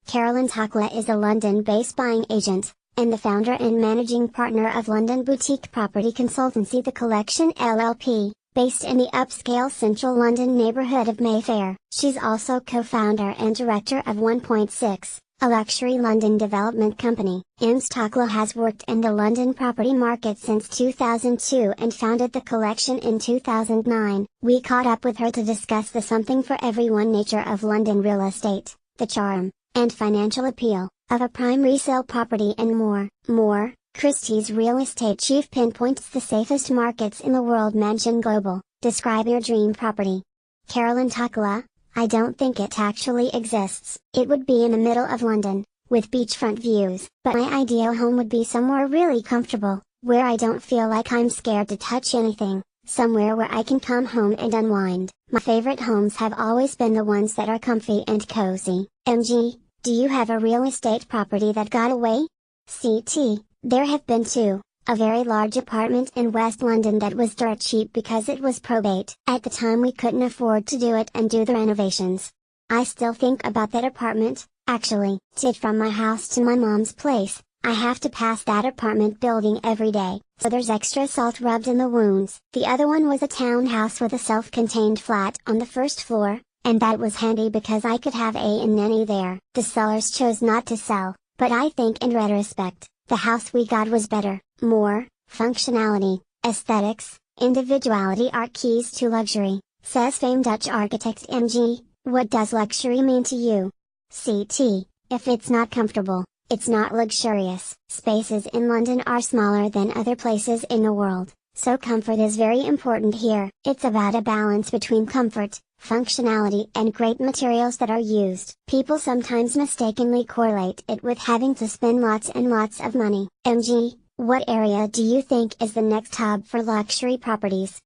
Carolyn Takla is a London-based buying agent, and the founder and managing partner of London boutique property consultancy The Collection LLP, based in the upscale central London neighbourhood of Mayfair. She's also co-founder and director of 1.6, a luxury London development company. Ms. Takla has worked in the London property market since 2002 and founded The Collection in 2009. We caught up with her to discuss the something for everyone nature of London real estate, the charm and financial appeal of a prime resale property and more. Christie's real estate chief pinpoints the safest markets in the world. Mansion Global, describe your dream property. Carolyn Takla: I don't think it actually exists. It would be in the middle of London, with beachfront views. But my ideal home would be somewhere really comfortable, where I don't feel like I'm scared to touch anything, somewhere where I can come home and unwind. My favorite homes have always been the ones that are comfy and cozy. MG, do you have a real estate property that got away? CT, there have been two. A very large apartment in West London that was dirt cheap because it was probate. At the time we couldn't afford to do it and do the renovations. I still think about that apartment, actually. To get from my house to my mom's place, I have to pass that apartment building every day, so there's extra salt rubbed in the wounds. The other one was a townhouse with a self-contained flat on the first floor, and that was handy because I could have a nanny there. The sellers chose not to sell, but I think in retrospect, the house we got was better. More functionality, aesthetics, individuality are keys to luxury, says famed Dutch architect MG. What does luxury mean to you? CT, if it's not comfortable, it's not luxurious. Spaces in London are smaller than other places in the world, so comfort is very important here. It's about a balance between comfort, functionality and great materials that are used. People sometimes mistakenly correlate it with having to spend lots and lots of money. MG, what area do you think is the next hub for luxury properties?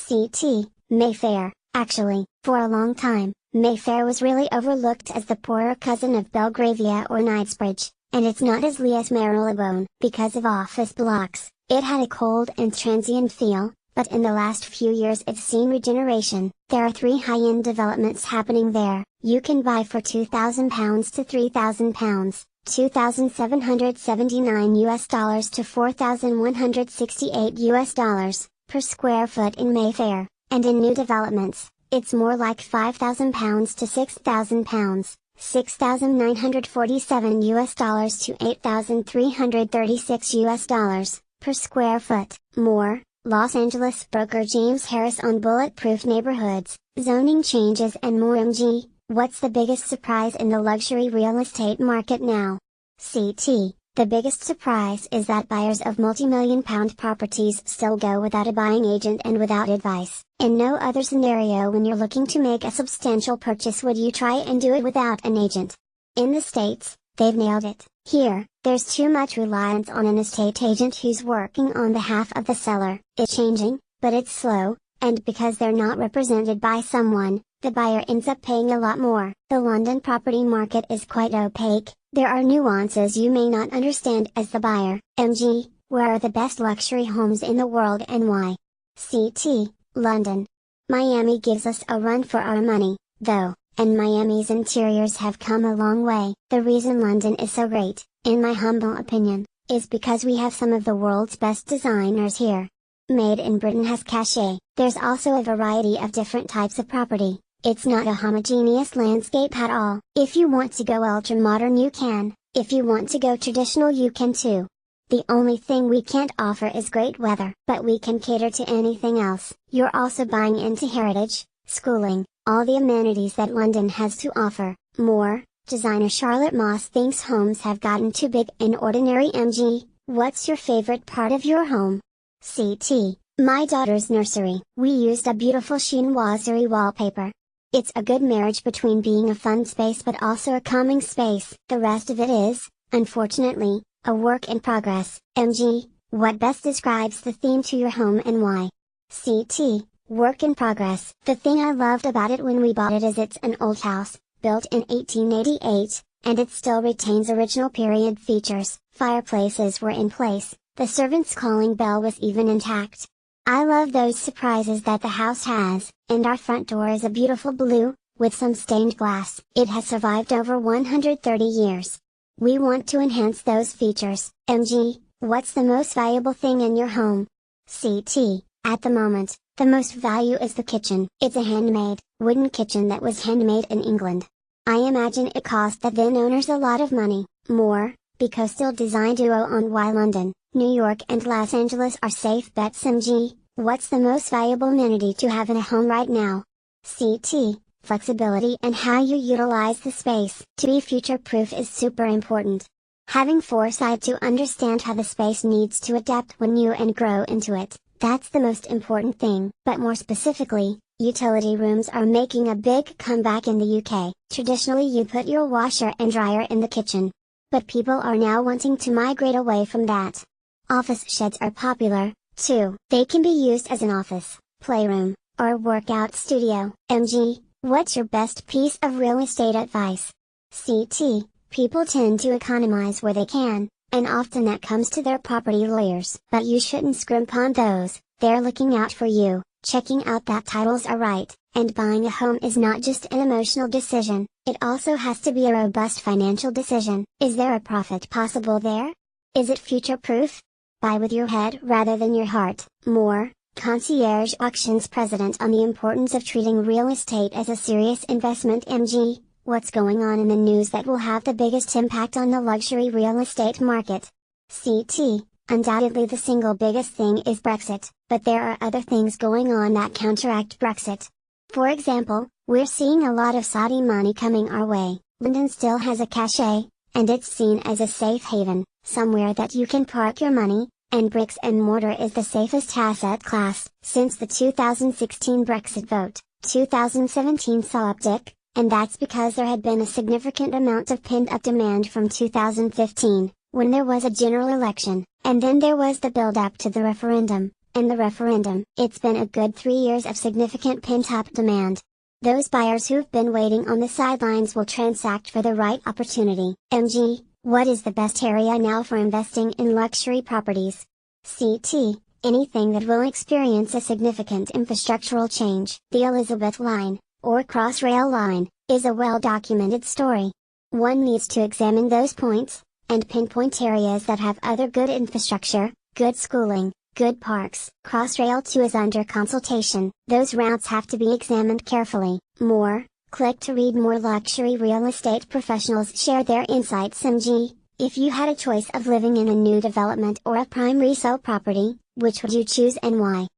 CT, Mayfair. Actually, for a long time, Mayfair was really overlooked as the poorer cousin of Belgravia or Knightsbridge, and it's not as lee as Marylebone. Because of office blocks, it had a cold and transient feel, but in the last few years it's seen regeneration. There are 3 high-end developments happening there. You can buy for £2,000 to £3,000, $2,779 to $4,168 per square foot in Mayfair, and in new developments, it's more like £5,000 to £6,000, $6,947 to $8,336 per square foot. More, Los Angeles broker James Harris on bulletproof neighborhoods, zoning changes and more. MG, what's the biggest surprise in the luxury real estate market now? CT, the biggest surprise is that buyers of multi-million-pound properties still go without a buying agent and without advice. In no other scenario when you're looking to make a substantial purchase would you try and do it without an agent. In the States, they've nailed it. Here, there's too much reliance on an estate agent who's working on behalf of the seller. It's changing, but it's slow, and because they're not represented by someone, the buyer ends up paying a lot more. The London property market is quite opaque. There are nuances you may not understand as the buyer. MG, where are the best luxury homes in the world and why? CT, London. Miami gives us a run for our money, though, and Miami's interiors have come a long way. The reason London is so great, in my humble opinion, is because we have some of the world's best designers here. Made in Britain has cachet. There's also a variety of different types of property. It's not a homogeneous landscape at all. If you want to go ultra modern you can, if you want to go traditional you can too. The only thing we can't offer is great weather, but we can cater to anything else. You're also buying into heritage, schooling, all the amenities that London has to offer. More, designer Charlotte Moss thinks homes have gotten too big and ordinary. MG, what's your favorite part of your home? CT, my daughter's nursery. We used a beautiful chinoiserie wallpaper. It's a good marriage between being a fun space but also a calming space. The rest of it is, unfortunately, a work in progress. MG, what best describes the theme to your home and why? CT, work in progress. The thing I loved about it when we bought it is it's an old house, built in 1888, and it still retains original period features. Fireplaces were in place, the servant's calling bell was even intact. I love those surprises that the house has, and our front door is a beautiful blue, with some stained glass. It has survived over 130 years. We want to enhance those features. MG, what's the most valuable thing in your home? CT, at the moment, the most value is the kitchen. It's a handmade, wooden kitchen that was handmade in England. I imagine it cost the then owners a lot of money, more, because still design duo on why London, New York and Los Angeles are safe bets. MG, what's the most valuable amenity to have in a home right now? CT, flexibility and how you utilize the space. To be future-proof is super important. Having foresight to understand how the space needs to adapt when you and grow into it, that's the most important thing. But more specifically, utility rooms are making a big comeback in the UK. Traditionally you put your washer and dryer in the kitchen. But people are now wanting to migrate away from that. Office sheds are popular, too. They can be used as an office, playroom, or workout studio. MG, what's your best piece of real estate advice? CT, people tend to economize where they can, and often that comes to their property lawyers. But you shouldn't scrimp on those, they're looking out for you, checking out that titles are right, and buying a home is not just an emotional decision, it also has to be a robust financial decision. Is there a profit possible there? Is it future-proof? Buy with your head rather than your heart. More, Concierge Auctions president on the importance of treating real estate as a serious investment. MG, what's going on in the news that will have the biggest impact on the luxury real estate market? CT, undoubtedly the single biggest thing is Brexit, but there are other things going on that counteract Brexit. For example, we're seeing a lot of Saudi money coming our way. London still has a cachet, and it's seen as a safe haven, somewhere that you can park your money, and bricks and mortar is the safest asset class. Since the 2016 Brexit vote, 2017 saw uptick, and that's because there had been a significant amount of pent-up demand from 2015, when there was a general election, and then there was the build-up to the referendum. And the referendum. It's been a good 3 years of significant pent-up demand. Those buyers who've been waiting on the sidelines will transact for the right opportunity. MG, what is the best area now for investing in luxury properties? CT, anything that will experience a significant infrastructural change. The Elizabeth Line, or Crossrail Line, is a well-documented story. One needs to examine those points, and pinpoint areas that have other good infrastructure, good schooling, good parks. Crossrail 2 is under consultation. Those routes have to be examined carefully. More, click to read more. Luxury real estate professionals share their insights. MG, if you had a choice of living in a new development or a prime resale property, which would you choose and why?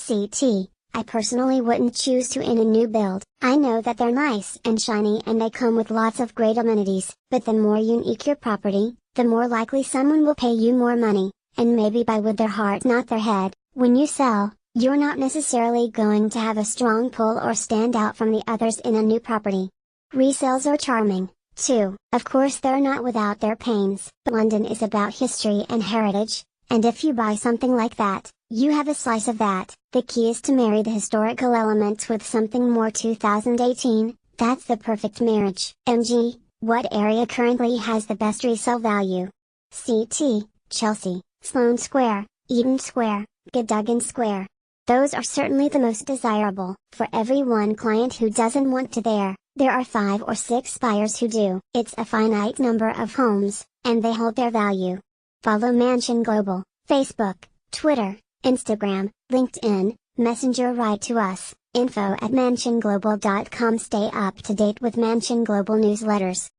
CT, I personally wouldn't choose to in a new build. I know that they're nice and shiny and they come with lots of great amenities, but the more unique your property, the more likely someone will pay you more money, and maybe buy with their heart not their head. When you sell, you're not necessarily going to have a strong pull or stand out from the others in a new property. Resales are charming, too. Of course they're not without their pains. But London is about history and heritage, and if you buy something like that, you have a slice of that. The key is to marry the historical elements with something more 2018, that's the perfect marriage. MG, what area currently has the best resale value? CT, Chelsea, Sloane Square, Eden Square, Cadogan Square. Those are certainly the most desirable. For every one client who doesn't want to there are 5 or 6 buyers who do. It's a finite number of homes, and they hold their value. Follow Mansion Global, Facebook, Twitter, Instagram, LinkedIn, Messenger. Write to us, info@mansionglobal.com. Stay up to date with Mansion Global newsletters.